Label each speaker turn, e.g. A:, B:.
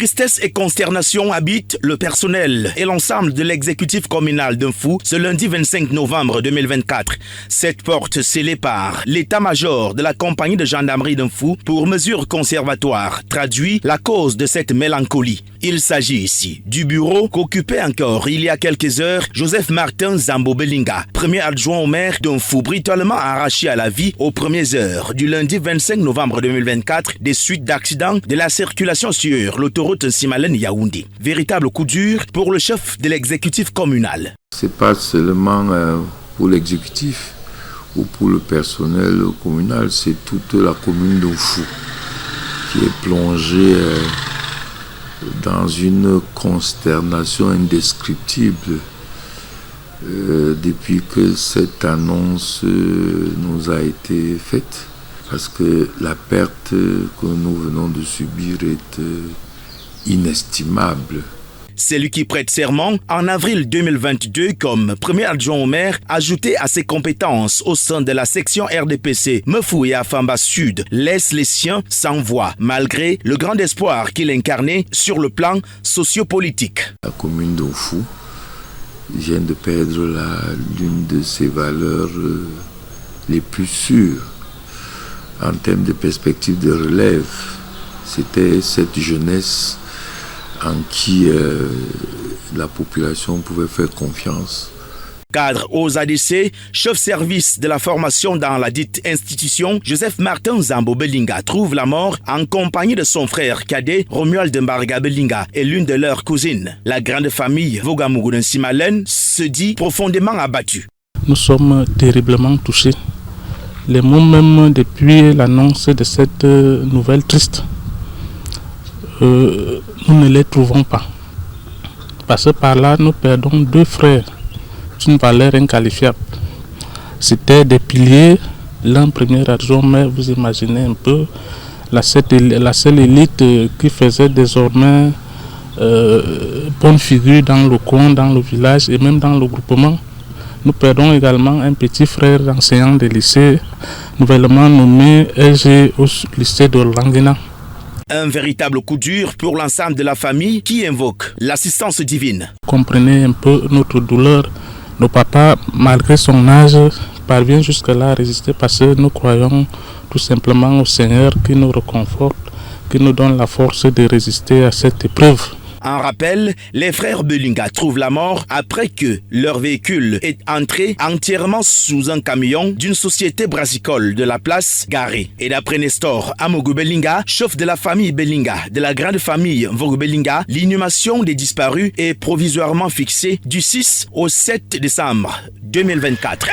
A: Tristesse et consternation habitent le personnel et l'ensemble de l'exécutif communal d'Unfu ce lundi 25 novembre 2024. Cette porte scellée par l'état-major de la compagnie de gendarmerie d'Unfu pour mesures conservatoires traduit la cause de cette mélancolie. Il s'agit ici du bureau qu'occupait encore il y a quelques heures Joseph Martin Zambo Belinga, premier adjoint au maire d'Unfu, brutalement arraché à la vie aux premières heures du lundi 25 novembre 2024 des suites d'accidents de la circulation sur l'autoroute Nsimalen-Yaoundé. Véritable coup dur pour le chef de l'exécutif communal.
B: C'est pas seulement pour l'exécutif ou pour le personnel communal, c'est toute la commune d'Unfu qui est plongée dans une consternation indescriptible depuis que cette annonce nous a été faite, parce que la perte que nous venons de subir est inestimable.
A: Celui qui prête serment en avril 2022 comme premier adjoint au maire, ajouté à ses compétences au sein de la section RDPC Mefou et Afamba Sud, laisse les siens sans voix, malgré le grand espoir qu'il incarnait sur le plan sociopolitique.
B: La commune d'Unfu vient de perdre l'une de ses valeurs les plus sûres en termes de perspective de relève. C'était cette jeunesse en qui la population pouvait faire confiance.
A: Cadre aux ADC, chef service de la formation dans la dite institution, Joseph Martin Zambo Belinga trouve la mort en compagnie de son frère cadet Romuald Mbarga Belinga et l'une de leurs cousines. La grande famille Vogamougou Nsimalen se dit profondément abattue.
C: Nous sommes terriblement touchés. Les mots même depuis l'annonce de cette nouvelle triste, nous ne les trouvons pas. Parce que par là, nous perdons deux frères d'une valeur inqualifiable. C'était des piliers, l'un premier adjoint, mais vous imaginez un peu la seule élite qui faisait désormais bonne figure dans le coin, dans le village et même dans le groupement. Nous perdons également un petit frère enseignant de lycée, nouvellement nommé EG au lycée de Languina.
A: Un véritable coup dur pour l'ensemble de la famille qui invoque l'assistance divine.
C: Comprenez un peu notre douleur. Nos papas, malgré son âge, parvient jusque-là à résister parce que nous croyons tout simplement au Seigneur qui nous réconforte, qui nous donne la force de résister à cette épreuve.
A: En rappel, les frères Belinga trouvent la mort après que leur véhicule est entré entièrement sous un camion d'une société brassicole de la place garée. Et d'après Nestor Amogu Belinga, chef de la famille Belinga, de la grande famille Vogo Belinga, l'inhumation des disparus est provisoirement fixée du 6 au 7 décembre 2024.